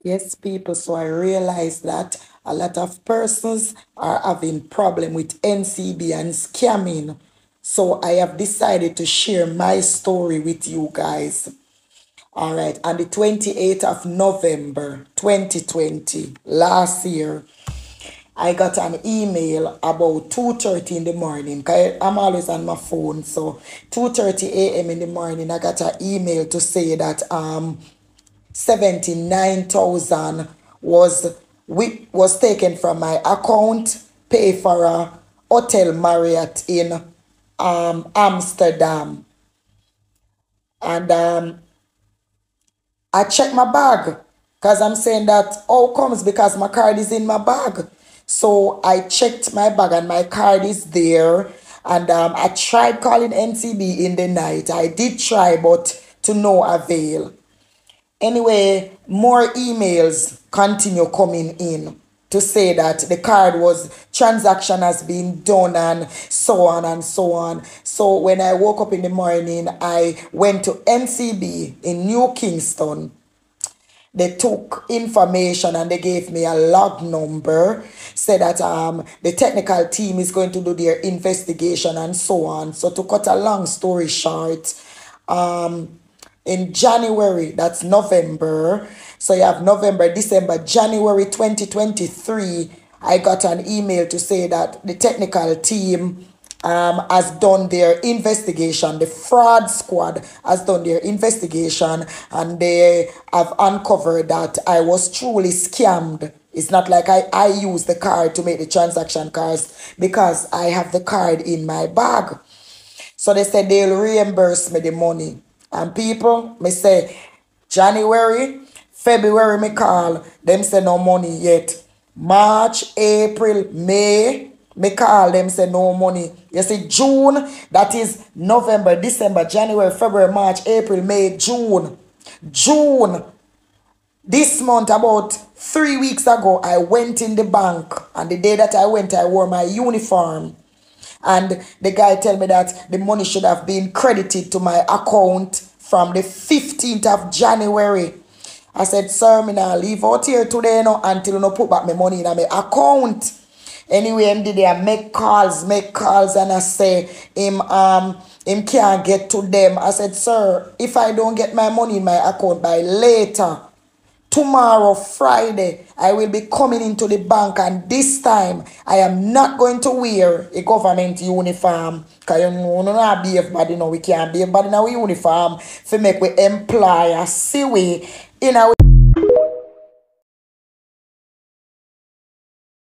Yes, people. So I realized that a lot of persons are having problem with NCB and scamming. So I have decided to share my story with you guys. All right. On the 28th of November 2020, last year, I got an email about 2:30 in the morning. 'Cause I'm always on my phone. So 2:30 a.m. in the morning, I got an email to say that 79,000 was taken from my account, pay for a hotel Marriott in Amsterdam. And I checked my bag because I'm saying that how comes because my card is in my bag. So I checked my bag and my card is there. And I tried calling NCB in the night. I did try, but to no avail. Anyway, more emails continue coming in to say that the card was transaction has been done and so on and so on. So when I woke up in the morning, I went to NCB in New Kingston. They took information and they gave me a log number, said that the technical team is going to do their investigation and so on. So to cut a long story short, in January, that's November. So you have November, December, January 2023. I got an email to say that the technical team has done their investigation. The fraud squad has done their investigation and they have uncovered that I was truly scammed. It's not like I used the card to make the transaction cards because I have the card in my bag. So they said they'll reimburse me the money. And people, me say, January, February, me call, them say no money yet. March, April, May, me call, them say no money. You see, June, that is November, December, January, February, March, April, May, June. June, this month, about 3 weeks ago, I went in the bank. And the day that I went, I wore my uniform. And the guy tell me that the money should have been credited to my account from the 15th of January. I said, sir, me now leave out here today no, until you no put back my money in my account. Anyway, him did I make calls, and I say him can't get to them. I said, sir, if I don't get my money in my account by later, tomorrow, Friday, I will be coming into the bank and this time I am not going to wear a government uniform. Because you know, not be everybody, we can't be everybody in our uniform to make we employer see we in our